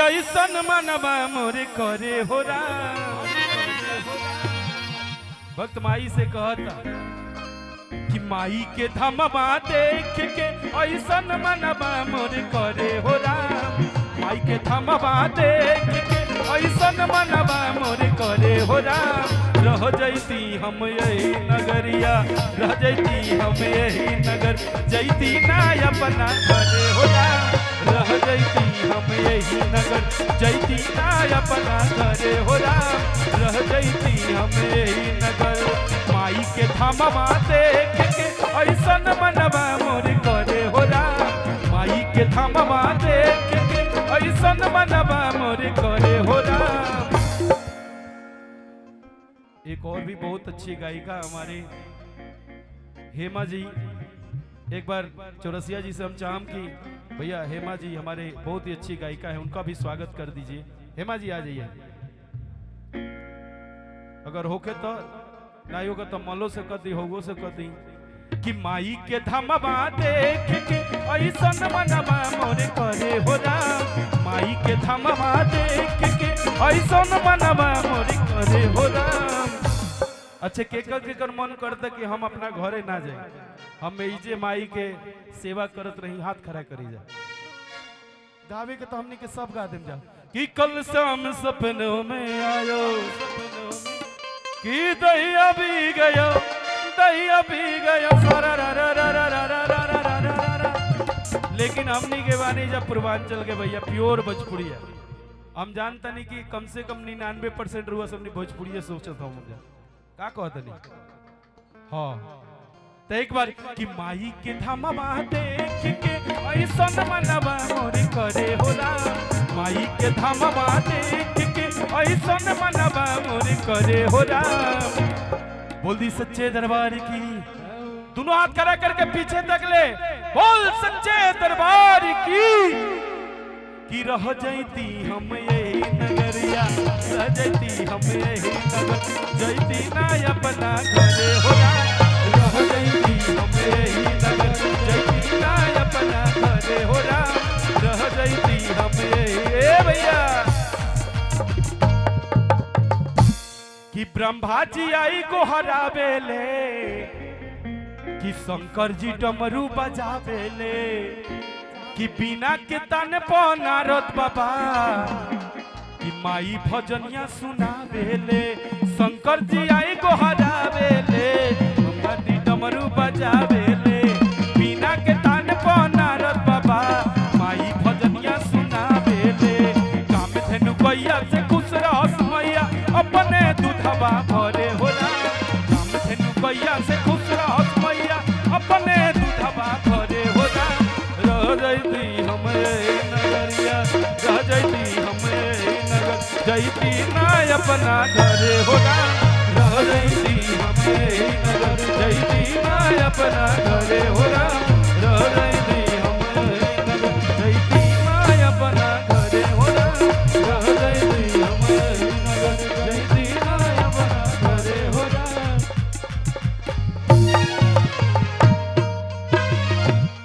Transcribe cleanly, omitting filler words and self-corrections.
ऐसन मनवा मोरे करे हो राम। भक्त माई से कहता कि माई के धमवा देख के ऐसन मनवा मोरे करे हो राम। माई के धमवा देख के ऐसन मनवा मोरे करे हो राम। रह जैती हम यही नगरिया, रह जैती हम यही नगर, जैती ना अपना घरे हो राम। रह जैती हम यही नगर, जैती ना अपना घरे हो राम। रह जैती हम यही नगर। माई के धमवा देख के ऐसन मनवा मोरे करे हो राम। माई के धमवा देख के ऐसन मनवा मोरे करे हो राम। एक और भी बहुत अच्छी गायिका हमारे हेमा जी, एक बार चौरसिया जी से हम चाहम कि भैया हेमा जी हमारे बहुत ही अच्छी गायिका है, उनका भी स्वागत कर दीजिए। हेमा जी आ जाइए, अगर होके तो नहीं होगा तो मलो से कदी होगो से कदी कि माई के धमवा देख के ऐसन मनवा मोरे करे हो राम। माई के धमवा देख के ऐसन मनवा मोरे करे हो राम। अच्छा केकर मन करता कि हम अपना घरे ना जाए, हम इजे माई के सेवा करत रही, हाथ खड़ा करी जा गावे के तो हमने के सब गा देम जा कि कल शाम सपनों में आयो कि दहिया भी गयो, दहिया भी गयो सारा रा रा रा रा रा रा रा रा रा रा। लेकिन हमनी के बानी जब पूर्वांचल के भैया प्योर भोजपुरी है, हम जानता नहीं कि कम से कम 99% रुआ सबने भोजपुरी सोचता हूँ मुझे का कहता नहीं। हाँ तो एक बार कि माई के धमवा देख के ऐसन मनवा मोरे करे हो राम। माई के धमवा देख के ऐसन मनवा मोरे करे हो राम। बोल दी सच्चे दरबार की, दोनों हाथ खड़ा करके पीछे तक ले बोल सच्चे दरबार की रह जैती हम यही नगरिया, रह जैती हम यही नगर, जैती ना अपना घरे हो राम। रह जैती हम यही नगर, जैती ना अपना घरे हो राम। रह जैती हम यही भैया कि ब्रह्मा जी आई को हरावेले, कि शंकर जी डमरू बजावेले, कि बिना के तन नारद बाबा कि माई भजनिया सुनावेले। शंकर जी आई को हरावेले, मंगली डमरू बजावेले, बिना के तन नारद बाबा माई भजनिया सुनावेले। काम धेनु गैया से खुश रहस मैया, अपने दूधवा भरे हो राम। काम धेनु गैया से खुश रहस मैया, अपने दूधवा भरे हो राम। रह जैती हम नगरिया, रह जैती हम नगर, जैती ना अपना घर